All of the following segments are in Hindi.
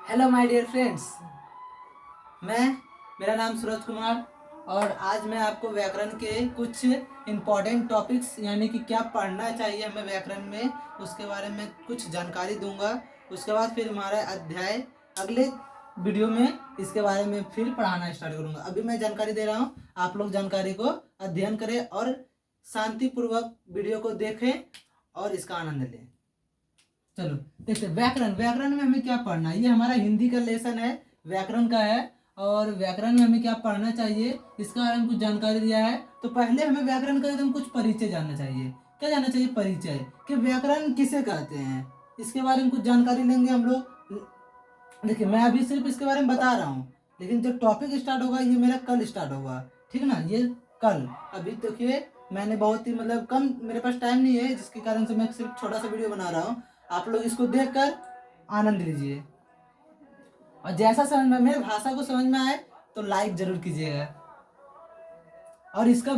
हेलो माय डियर फ्रेंड्स, मैं मेरा नाम सूरज कुमार और आज मैं आपको व्याकरण के कुछ इम्पॉर्टेंट टॉपिक्स यानी कि क्या पढ़ना चाहिए हमें व्याकरण में उसके बारे में कुछ जानकारी दूंगा। उसके बाद फिर हमारा अध्याय अगले वीडियो में इसके बारे में फिर पढ़ाना स्टार्ट करूंगा। अभी मैं जानकारी दे रहा हूँ, आप लोग जानकारी को अध्ययन करें और शांतिपूर्वक वीडियो को देखें और इसका आनंद लें। चलो देखते व्याकरण व्याकरण में हमें क्या पढ़ना है। ये हमारा हिंदी का लेसन है, व्याकरण का है। और व्याकरण में हमें क्या पढ़ना चाहिए इसका बारे में कुछ जानकारी दिया है। तो पहले हमें व्याकरण का एकदम कुछ परिचय जानना चाहिए। क्या जानना चाहिए? परिचय, कि व्याकरण किसे कहते हैं, इसके बारे में कुछ जानकारी लेंगे हम लोग। देखिए मैं अभी सिर्फ इसके बारे में बता रहा हूँ, लेकिन जो टॉपिक स्टार्ट होगा ये मेरा कल स्टार्ट होगा, ठीक है ना। ये कल अभी देखिए मैंने बहुत ही कम, मेरे पास टाइम नहीं है जिसके कारण से मैं सिर्फ छोटा सा वीडियो बना रहा हूँ। आप लोग इसको देखकर आनंद लीजिए और जैसा समझ में मेरे भाषा को समझ में आए तो लाइक जरूर कीजिएगा। और इसके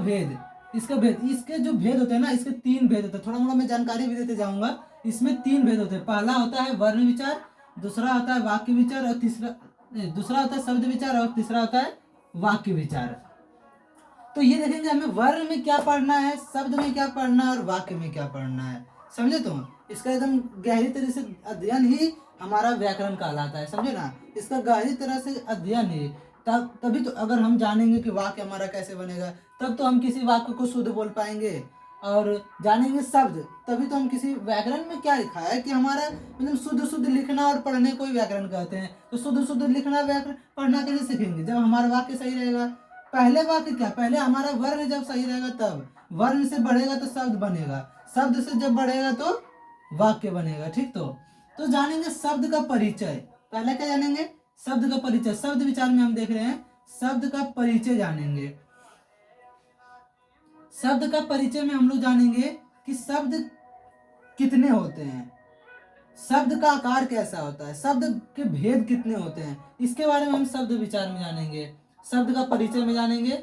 जो भेद होते हैं ना, इसके 3 भेद होते हैं। थोड़ा मोड़ा मैं जानकारी भी देते जाऊंगा। इसमें 3 भेद होते हैं। पहला होता है वर्ण विचार, दूसरा होता है वाक्य विचार और दूसरा होता है शब्द विचार और तीसरा होता है वाक्य विचार। तो ये देखेंगे हमें वर्ण में क्या पढ़ना है, शब्द में क्या पढ़ना है और वाक्य में क्या पढ़ना है। समझे? तो इसका एकदम गहरी तरह से अध्ययन ही हमारा व्याकरण कहलाता है, समझे ना। इसका गहरी तरह से अध्ययन है, तभी तो अगर हम जानेंगे कि वाक्य हमारा कैसे बनेगा तब तो हम किसी वाक्य को शुद्ध बोल पाएंगे। और जानेंगे शब्द तभी तो हम किसी व्याकरण में क्या लिखा है कि हमारा शुद्ध शुद्ध लिखना और पढ़ने को ही व्याकरण कहते हैं। तो शुद्ध शुद्ध लिखना व्याकरण पढ़ना कैसे सीखेंगे? जब हमारा वाक्य सही रहेगा। पहले वाक्य क्या, पहले हमारा वर्ण जब सही रहेगा तब, वर्ण से बढ़ेगा तो शब्द बनेगा, शब्द से जब बढ़ेगा तो वाक्य बनेगा। ठीक, तो जानेंगे शब्द का परिचय। पहले क्या जानेंगे? शब्द का परिचय। शब्द विचार में हम देख रहे हैं शब्द का परिचय जानेंगे। शब्द का परिचय में हम लोग जानेंगे कि शब्द कितने होते हैं, शब्द का आकार कैसा होता है, शब्द के भेद कितने होते हैं, इसके बारे में हम शब्द विचार में जानेंगे। शब्द का परिचय में जानेंगे।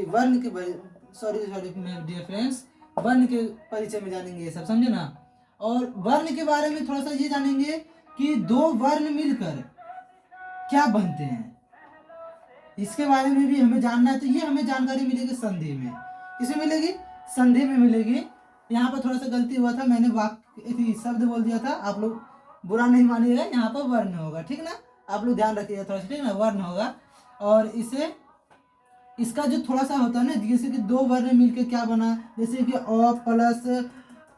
वर्ण के डियर फ्रेंड्स, वर्ण के परिचय में जानेंगे ये सब, समझे ना। और वर्ण के बारे में थोड़ा सा ये जानेंगे कि 2 वर्ण मिलकर क्या बनते हैं, इसके बारे में भी हमें जानना है। तो ये हमें जानकारी मिलेगी संधि में। किसमें मिलेगी? संधि में मिलेगी। यहाँ पर थोड़ा सा गलती हुआ था, मैंने वाक्य शब्द बोल दिया था, आप लोग बुरा नहीं मानिएगा। यहाँ पर वर्ण होगा, ठीक ना। आप लोग ध्यान रखिएगा थोड़ा सा, ठीक ना, वर्ण होगा। और इसे इसका जो थोड़ा सा होता है ना, जैसे कि 2 वर्ण मिलकर क्या बना, जैसे कि अ प्लस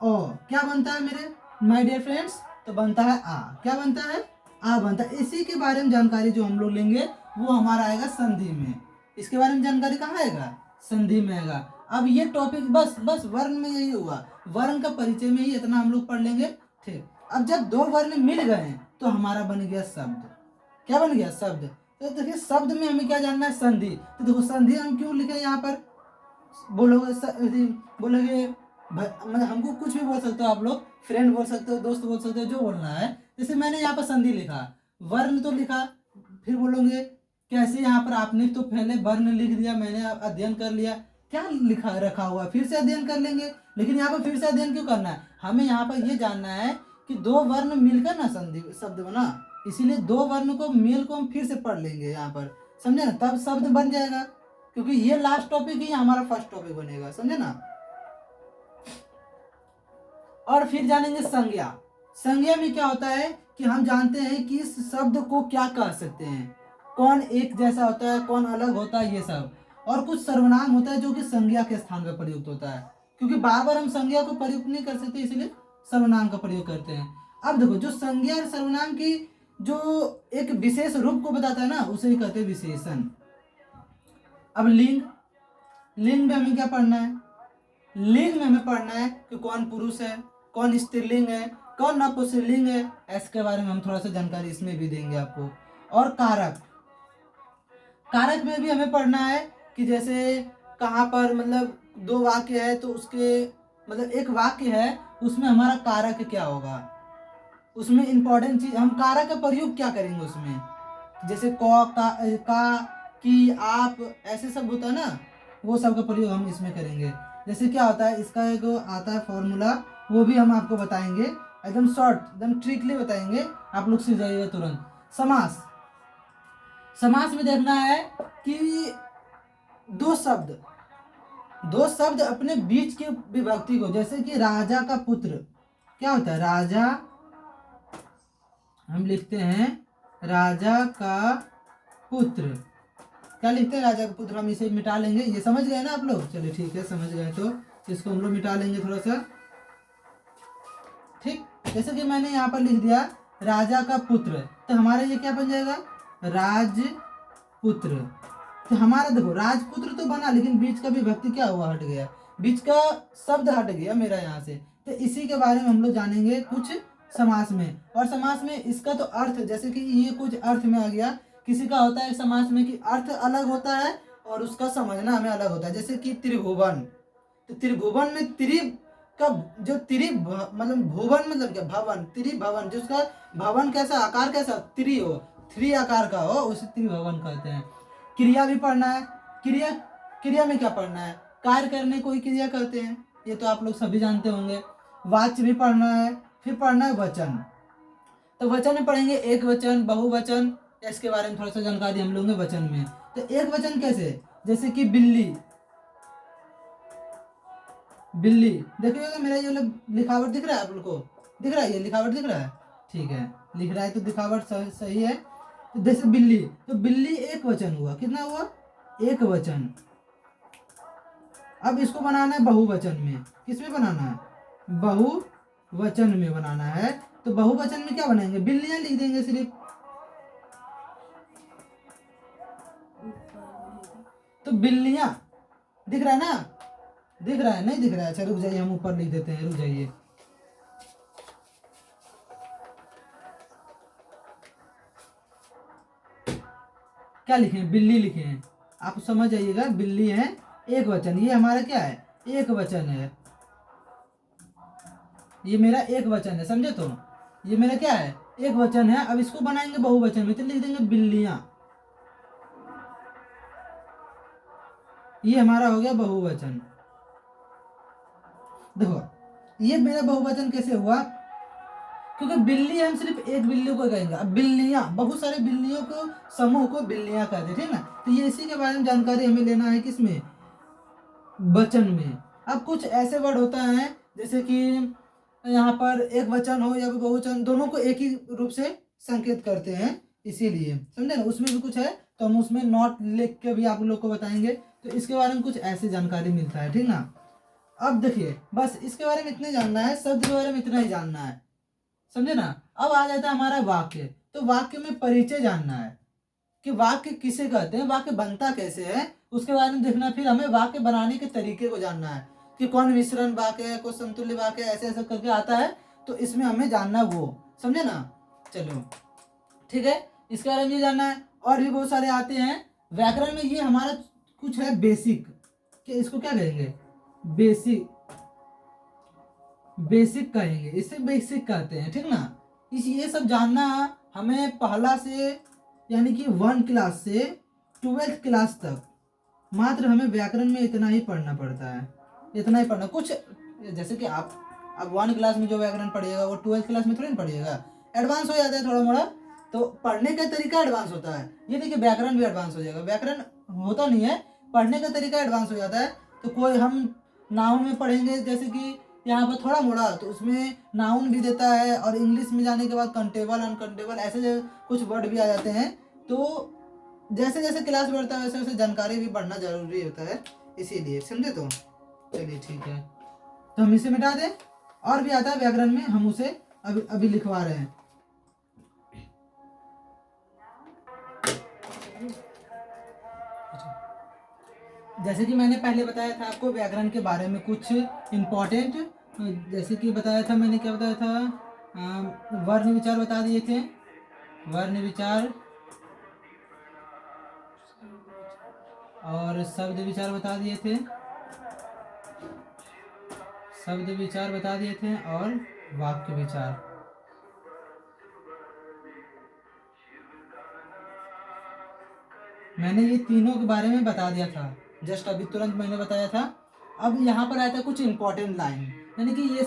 ओ क्या बनता है मेरे माय डियर फ्रेंड्स? तो बनता है आ। क्या बनता है? आ बनता है। इसी के बारे में जानकारी जो हम लोग लेंगे वो हमारा आएगा संधि में। इसके बारे में जानकारी कहाँ आएगा? संधि में आएगा। अब ये टॉपिक बस वर्ण में यही हुआ, वर्ण का परिचय में ही इतना हम लोग पढ़ लेंगे। ठीक, अब जब 2 वर्ण मिल गए तो हमारा बन गया शब्द। क्या बन गया? शब्द। तो देखिए शब्द में हमें क्या जानना है? संधि। तो देखो संधि हम क्यों लिखे यहाँ पर? बोलोगे हमको कुछ भी बोल सकते हो आप लोग, फ्रेंड बोल सकते हो, दोस्त बोल सकते हो, जो बोलना है। जैसे मैंने यहाँ पर संधि लिखा, वर्ण तो लिखा, फिर बोलोगे कैसे? यहाँ पर आपने तो पहले वर्ण लिख दिया, मैंने अध्ययन कर लिया, क्या लिखा रखा हुआ, फिर से अध्ययन कर लेंगे। लेकिन यहाँ पर फिर से अध्ययन क्यों करना है? हमें यहाँ पर ये जानना है कि 2 वर्ण मिलकर ना संधि शब्द बना, इसीलिए 2 वर्ण को मेल को हम फिर से पढ़ लेंगे यहाँ पर, समझे ना, तब शब्द बन जाएगा। क्योंकि ये लास्ट टॉपिक ही हमारा फर्स्ट टॉपिक बनेगा, समझे ना। और फिर जानेंगे संज्ञा। संज्ञा में क्या होता है कि हम जानते हैं कि इस शब्द को क्या कह सकते हैं, कौन एक जैसा होता है, कौन अलग होता है, ये सब। और कुछ सर्वनाम होता है जो कि संज्ञा के स्थान पर प्रयुक्त होता है, क्योंकि बार बार हम संज्ञा को प्रयुक्त नहीं कर सकते, इसलिए सर्वनाम का प्रयोग करते हैं। अब देखो जो संज्ञा और सर्वनाम की जो एक विशेष रूप को बताता है ना, उसे ही कहते हैं विशेषण। अब लिंग, लिंग में हमें क्या पढ़ना है? लिंग में हमें पढ़ना है कि कौन पुरुष है, कौन स्त्रीलिंग है, कौन नपुंसकलिंग है, इसके बारे में हम थोड़ा सा जानकारी इसमें भी देंगे आपको। और कारक, कारक में भी हमें पढ़ना है कि जैसे कहाँ पर 2 वाक्य है तो उसके एक वाक्य है उसमें हमारा कारक क्या होगा, उसमें इंपॉर्टेंट चीज हम कारक का प्रयोग क्या करेंगे उसमें। जैसे का की, आप, ऐसे सब होता है ना, वो सब का प्रयोग हम इसमें करेंगे। जैसे क्या होता है, इसका एक आता है फॉर्मूला, वो भी हम आपको बताएंगे एकदम शॉर्ट, एकदम ट्रिकली बताएंगे, आप लोग सीख जाइएगा तुरंत। समास, समास में देखना है कि दो शब्द, दो शब्द अपने बीच की विभक्ति को, जैसे कि राजा का पुत्र, क्या होता है राजा, हम लिखते हैं राजा का पुत्र, क्या लिखते हैं राजा का पुत्र, हम इसे मिटा लेंगे, ये समझ गए ना आप लोग, चलिए ठीक है समझ गए, तो इसको हम लोग मिटा लेंगे थोड़ा सा, ठीक। जैसे कि मैंने यहाँ पर लिख दिया राजा का पुत्र, तो हमारा ये क्या बन जाएगा राजपुत्र। तो हमारा देखो राजपुत्र तो बना, लेकिन बीच का विभक्ति क्या हुआ, हट गया, बीच का शब्द हट गया मेरा यहाँ से। तो इसी के बारे में हम लोग जानेंगे कुछ समास में। और समास में इसका तो अर्थ, जैसे कि ये कुछ अर्थ में आ गया, किसी का होता है समास में कि अर्थ अलग होता है और उसका समझना हमें अलग होता है। जैसे कि त्रिभुवन, तो त्रिभुवन में त्रि का जो मतलब भुवन मतलब क्या भवन, त्रिभवन, जिसका भवन कैसा, आकार कैसा, त्रि हो, थ्री आकार का हो, उसे त्रिभुवन कहते हैं। क्रिया भी पढ़ना है, क्रिया, क्रिया में क्या पढ़ना है, कार्य करने को ही क्रिया कहते हैं, ये तो आप लोग सभी जानते होंगे। वाच्य भी पढ़ना है, फिर पढ़ना है वचन, तो वचन में पढ़ेंगे एक वचन, बहुवचन, इसके बारे में थोड़ा सा जानकारी हम लोग वचन में। तो एक वचन कैसे, जैसे कि बिल्ली, बिल्ली, देखिएगा मेरा ये लिखावट दिख रहा है आप लोग को, दिख रहा है, ये लिखावट दिख रहा है, ठीक है, लिख रहा है तो लिखावट सही है। तो जैसे बिल्ली, तो बिल्ली एक वचन हुआ, कितना हुआ, एक वचन। अब इसको बनाना है बहुवचन में, किसमें बनाना है, बहुवचन में बनाना है। तो बहुवचन में क्या बनाएंगे, बिल्लियां लिख देंगे सिर्फ, तो बिल्लियां, दिख रहा है ना, दिख रहा है, नहीं दिख रहा है, अच्छा रुक जाइए, हम ऊपर लिख देते हैं, रुक जाइए, क्या लिखे हैं, बिल्ली लिखे हैं, आप समझ जाइएगा, बिल्ली है एक वचन, ये हमारा क्या है, एक वचन है, ये मेरा एक वचन है, समझे, तो ये मेरा क्या है, एक वचन है। अब इसको बनाएंगे बहुवचन में, तो लिख देंगे बिल्लियां, ये हमारा हो गया बहुवचन। देखो ये मेरा बहुवचन कैसे हुआ, क्योंकि बिल्ली हम सिर्फ एक बिल्ली को कहेंगे, अब बिल्लियां, बहुत सारे बिल्लियों को, समूह को बिल्लियां कहते हैं, ठीक ना। तो ये इसी के बारे में जानकारी हमें लेना है, किसमें, वचन में। अब कुछ ऐसे वर्ड होता है जैसे कि यहाँ पर एक वचन हो या बहुवचन, दोनों को एक ही रूप से संकेत करते हैं, इसीलिए समझे ना, उसमें भी कुछ है, तो हम उसमें नोट लिख के भी आप लोग को बताएंगे, तो इसके बारे में कुछ ऐसी जानकारी मिलता है, ठीक ना। अब देखिए बस इसके बारे में इतने जानना है, शब्द के बारे में इतना ही जानना है, समझे ना। अब आ जाता है हमारा वाक्य, तो वाक्य में परिचय जानना है कि वाक्य किसे कहते हैं, वाक्य बनता कैसे है, उसके बारे में देखना। फिर हमें वाक्य बनाने के तरीके को जानना है कि कौन मिश्रण वाक्य है, कौन समतुल्य वाक्य है, ऐसे ऐसे करके आता है, तो इसमें हमें जानना वो, समझे ना। चलो ठीक है, इसके बारे में ये जानना है, और भी बहुत सारे आते हैं। व्याकरण में ये हमारा कुछ है बेसिक, कि इसको क्या कहेंगे, बेसिक, बेसिक कहेंगे, इसे बेसिक कहते हैं, ठीक ना। इस ये सब जानना हमें पहला से यानी कि 1 क्लास से 12th क्लास तक, मात्र हमें व्याकरण में इतना ही पढ़ना पड़ता है, इतना ही पढ़ना। कुछ जैसे कि आप अब 1 क्लास में जो व्याकरण पढ़िएगा वो 12th क्लास में थोड़ी ना पढ़िएगा, एडवांस हो जाता है थोड़ा मोड़ा, तो पढ़ने का तरीका एडवांस होता है, ये नहीं कि व्याकरण भी एडवांस हो जाएगा, व्याकरण होता नहीं है, पढ़ने का तरीका एडवांस हो जाता है। तो कोई हम नाउन में पढ़ेंगे, जैसे कि यहाँ पर थोड़ा मोड़ा, तो उसमें नाउन भी देता है, और इंग्लिश में जाने के बाद कंटेबल, अनकंटेबल, ऐसे कुछ वर्ड भी आ जाते हैं। तो जैसे जैसे क्लास बढ़ता है वैसे वैसे जानकारी भी बढ़ना जरूरी होता है, इसीलिए, समझे। तो चलिए ठीक है, तो हम इसे मिटा दें, और भी आता है व्याकरण में, हम उसे अभी अभी लिखवा रहे हैं। जैसे कि मैंने पहले बताया था आपको व्याकरण के बारे में कुछ इम्पोर्टेंट, जैसे कि बताया था मैंने, क्या बताया था, वर्ण विचार बता दिए थे, वर्ण विचार, और शब्द विचार बता दिए थे, शब्द विचार बता दिए थे, और वाक्य विचार। मैंने ये तीनों के बारे में बता दिया था, जस्ट अभी तुरंत मैंने बताया था, अब यहाँ पर आता है कुछ इंपॉर्टेंट लाइन, यानी कि ये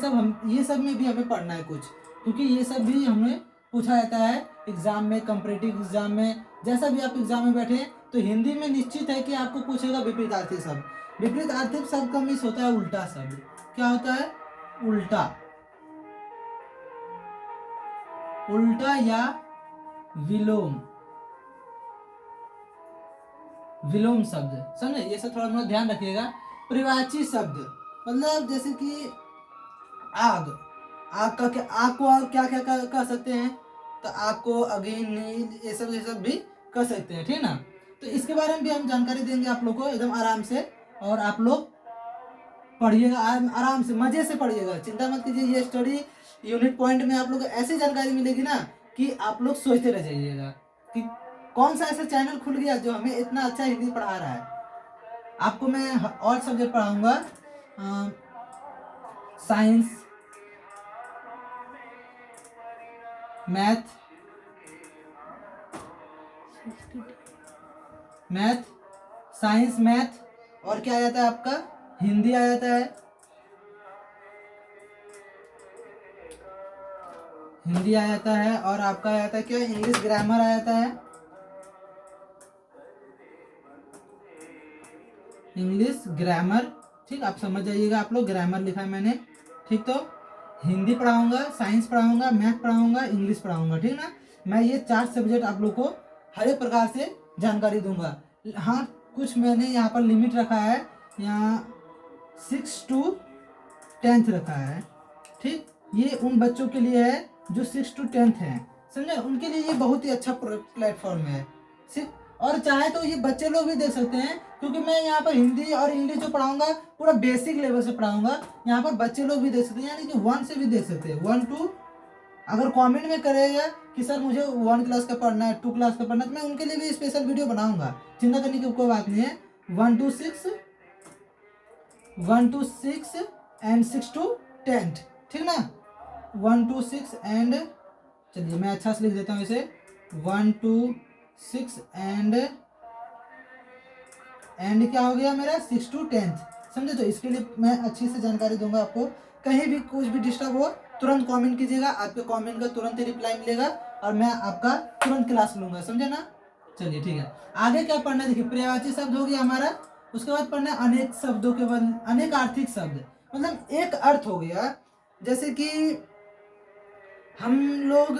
सब में भी हमें पढ़ना है कुछ, क्योंकि ये सब भी हमें पूछा जाता है एग्जाम में, कंपटीटिव एग्जाम में, जैसा भी आप एग्जाम में बैठे। तो हिंदी में निश्चित है कि आपको पूछेगा विपरीतार्थी शब्द। विपरीतार्थी शब्द का मिस होता है उल्टा शब्द। क्या होता है? उल्टा, उल्टा या विलोम, विलोम शब्द, समझे? ये सब थोड़ा बहुत ध्यान रखिएगा। परिवाची शब्द मतलब जैसे कि आग, आग का क्या, आग को आग क्या क्या कह सकते हैं? तो आग को अग्नि, नील, ये सब भी कर सकते हैं, ठीक है ना? तो इसके बारे में भी हम जानकारी देंगे आप लोग को एकदम आराम से, और आप लोग पढ़िएगा आराम से, मजे से पढ़िएगा, चिंता मत कीजिए। ये स्टडी यूनिट पॉइंट में आप लोग को ऐसी जानकारी मिलेगी ना कि आप लोग सोचते रह जाइएगा कि कौन सा ऐसा चैनल खुल गया जो हमें इतना अच्छा हिंदी पढ़ा रहा है। आपको मैं और सब्जेक्ट पढ़ाऊंगा, साइंस, मैथ, साइंस, मैथ, और क्या आ जाता है आपका? हिंदी आ जाता है, हिंदी आ जाता है, और आपका आ जाता है क्या? इंग्लिश ग्रामर आ जाता है, इंग्लिश ग्रामर, ठीक। आप समझ जाइएगा, आप लोग ग्रामर लिखा है मैंने, ठीक। तो हिंदी पढ़ाऊंगा, साइंस पढ़ाऊंगा, मैथ पढ़ाऊंगा, इंग्लिश पढ़ाऊंगा, ठीक ना? मैं ये 4 सब्जेक्ट आप लोग को हर एक प्रकार से जानकारी दूंगा। हाँ, कुछ मैंने यहाँ पर लिमिट रखा है, यहाँ 6 to 10th रखा है, ठीक। ये उन बच्चों के लिए है जो 6 to 10th हैं, समझे? उनके लिए ये बहुत ही अच्छा प्लेटफॉर्म है, सिर्फ। और चाहे तो ये बच्चे लोग भी देख सकते हैं, क्योंकि मैं यहाँ पर हिंदी और इंग्लिश जो पढ़ाऊंगा पूरा बेसिक लेवल से पढ़ाऊंगा। यहाँ पर बच्चे लोग भी देख सकते हैं, यानी कि 1 से भी देख सकते हैं, 1 to, अगर कमेंट में करेगा कि सर मुझे 1 क्लास का पढ़ना है, 2 क्लास का पढ़ना है, तो मैं उनके लिए भी स्पेशल वीडियो बनाऊंगा, चिंता करने की कोई बात नहीं है। 1 to 6, 1 to 6 and 6 to 10th, ठीक ना? 1 to 6 एंड, चलिए मैं अच्छा से लिख देता हूँ इसे, 1 to 6 एंड क्या हो गया मेरा? 6 to 10th, समझे? तो इसके लिए मैं अच्छी से जानकारी दूंगा आपको। कहीं भी कुछ भी डिस्टर्ब हो तुरंत कमेंट कीजिएगा, आपके कमेंट का तुरंत ही रिप्लाई मिलेगा, और मैं आपका तुरंत क्लास लूंगा, समझे ना? चलिए ठीक है, आगे क्या पढ़ना है? देखिए, पर्यायवाची शब्द हो गया हमारा, उसके बाद पढ़ना है अनेक शब्दों के बाद अनेक आर्थिक शब्द, मतलब एक अर्थ हो गया। जैसे कि हम लोग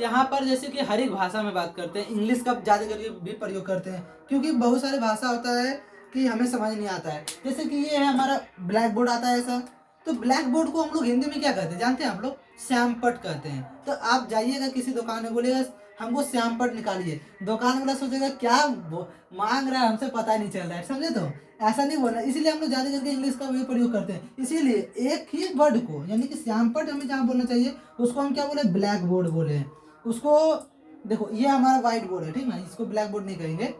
यहाँ पर जैसे कि हर एक भाषा में बात करते हैं, इंग्लिश का ज़्यादा करके भी प्रयोग करते हैं, क्योंकि बहुत सारे भाषा होता है कि हमें समझ नहीं आता है। जैसे कि ये है हमारा ब्लैक बोर्ड आता है ऐसा, तो ब्लैक बोर्ड को हम लोग हिंदी में क्या कहते हैं जानते हैं आप लोग? श्यामपट कहते हैं। तो आप जाइएगा किसी दुकान में, बोलेगा हमको श्यामपट निकालिए, दुकान वाला सोचेगा क्या मांग रहा है, हमसे पता नहीं चल रहा है, समझे? तो ऐसा नहीं बोलना, इसीलिए हम लोग ज़्यादा करके इंग्लिश का भी प्रयोग करते हैं। इसीलिए एक ही वर्ड को, यानी कि श्यामपट हमें जहाँ बोलना चाहिए उसको हम क्या बोले? ब्लैक बोर्ड बोले उसको। देखो ये हमारा व्हाइट बोर्ड है, ठीक ना, इसको ब्लैक बोर्ड नहीं कहेंगे।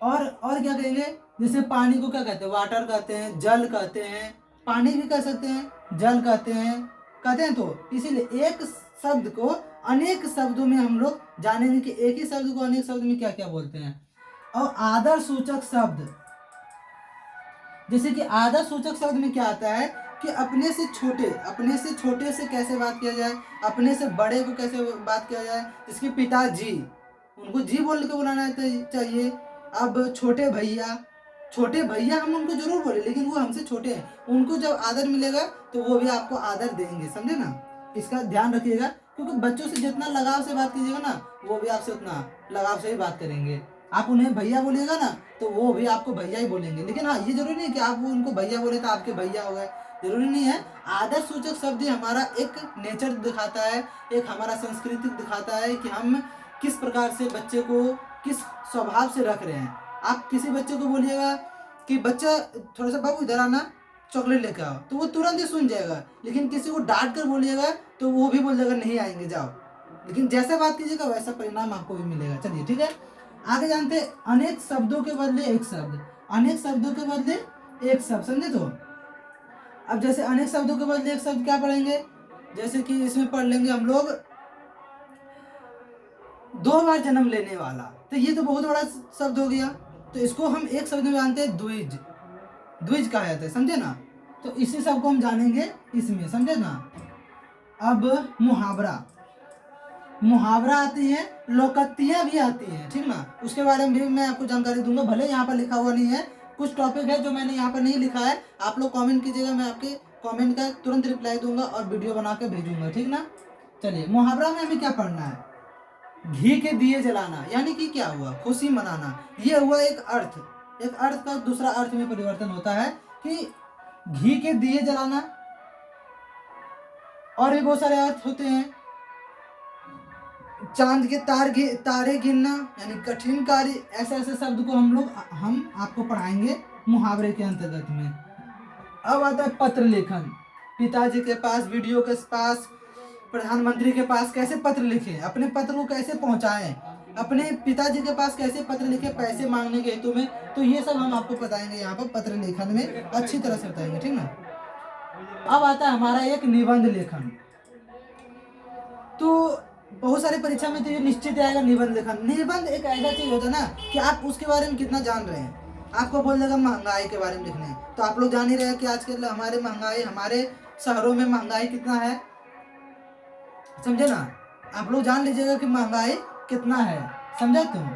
और क्या कहेंगे? जैसे पानी को क्या कहते हैं? वाटर कहते हैं, जल कहते हैं, पानी भी कह सकते हैं, जल कहते हैं। तो इसीलिए एक शब्द को अनेक शब्दों में हम लोग जानेंगे कि एक ही शब्द को अनेक शब्द में क्या क्या बोलते हैं। और आदर सूचक शब्द, जैसे कि आदर सूचक शब्द में क्या आता है कि अपने से छोटे से कैसे बात किया जाए, अपने से बड़े को कैसे बात किया जाए। इसके पिताजी, उनको जी बोल के बुलाना चाहिए। अब छोटे भैया हम उनको जरूर बोले, लेकिन वो हमसे छोटे हैं, उनको जब आदर मिलेगा तो वो भी आपको आदर देंगे, समझे ना? इसका ध्यान रखिएगा, क्योंकि बच्चों से जितना लगाव से बात कीजिएगा ना, वो भी आपसे उतना लगाव से ही बात करेंगे। आप उन्हें भैया बोलिएगा ना, तो वो भी आपको भैया ही बोलेंगे। लेकिन हाँ, ये जरूरी नहीं कि आप वो उनको भैया बोले तो आपके भैया हो गए, जरूरी नहीं है। आदर सूचक शब्द हमारा एक नेचर दिखाता है, एक हमारा संस्कृति दिखाता है कि हम किस प्रकार से बच्चे को किस स्वभाव से रख रहे हैं। आप किसी बच्चे को बोलिएगा कि बच्चा थोड़ा सा बाबू इधर आना, चॉकलेट लेकर आओ, तो वो तुरंत ही सुन जाएगा। लेकिन किसी को डांट कर बोलिएगा तो वो भी बोल देगा नहीं आएंगे जाओ। लेकिन जैसे बात कीजिएगा वैसा परिणाम आपको भी मिलेगा। चलिए ठीक है, आगे जानते हैं अनेक शब्दों के बदले एक शब्द, अनेक शब्दों के बदले एक शब्द, समझे? तो अब जैसे अनेक शब्दों के बदले एक शब्द क्या पढ़ेंगे? जैसे कि इसमें पढ़ लेंगे हम लोग 2 बार जन्म लेने वाला, तो ये तो बहुत बड़ा शब्द हो गया। तो इसको हम एक शब्द में जानते हैं द्विज, द्विज कहा जाता है, समझे ना। तो इसी सब को हम जानेंगे इसमें, समझे ना। अब मुहावरा आती है, लोकोक्तियाँ भी आती हैं, ठीक ना। उसके बारे में भी मैं आपको जानकारी दूंगा, भले यहाँ पर लिखा हुआ नहीं है, कुछ टॉपिक है जो मैंने यहाँ पर नहीं लिखा है, आप लोग कमेंट कीजिएगा, मैं आपके कमेंट का तुरंत रिप्लाई दूंगा और वीडियो बना के भेजूंगा, ठीक ना। चलिए, मुहावरा में हमें क्या पढ़ना है। घी के दिए जलाना, यानी कि क्या हुआ, खुशी मनाना। ये हुआ एक अर्थ का दूसरा अर्थ में परिवर्तन होता है कि घी के दिए जलाना। और भी बहुत सारे अर्थ होते हैं। चांद के तारे गिनना, यानी कठिन कार्य, ऐसे ऐसे शब्द को हम आपको पढ़ाएंगे मुहावरे के अंतर्गत में। अब आता है पत्र लेखन। पिताजी के पास, वीडियो के पास, प्रधानमंत्री के पास कैसे पत्र लिखे, अपने पत्र को कैसे पहुंचाएं, अपने पिताजी के पास कैसे पत्र लिखे पैसे मांगने के हेतु में, तो ये सब हम आपको बताएंगे यहाँ पर पत्र लेखन में, अच्छी तरह से बताएंगे, ठीक ना। अब आता है हमारा एक निबंध लेखन। तो बहुत सारी परीक्षा में तो ये निश्चित आएगा निबंध लेखन। निबंध एक ऐसा चीज होता है ना कि आप उसके बारे में कितना जान रहे हैं। आपको बोल देगा महंगाई के बारे में लिखना है, तो आप लोग जान ही रहे हैं कि आजकल हमारे शहरों में महंगाई कितना है, समझे ना। आप लोग जान लीजिएगा कि महंगाई कितना है, समझे तुम।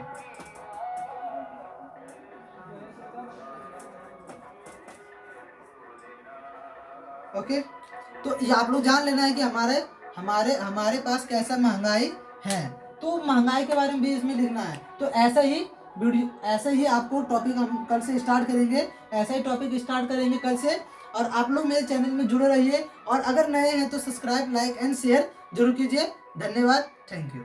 ओके, तो ये आप लोग जान लेना है कि हमारे पास कैसा महंगाई है, तो महंगाई के बारे में भी इसमें लिखना है। तो ऐसे ही आपको टॉपिक हम कल से स्टार्ट करेंगे, ऐसा ही टॉपिक स्टार्ट करेंगे कल से। और आप लोग मेरे चैनल में जुड़े रहिए, और अगर नए हैं तो सब्सक्राइब, लाइक एंड शेयर जरूर कीजिए। धन्यवाद, थैंक यू।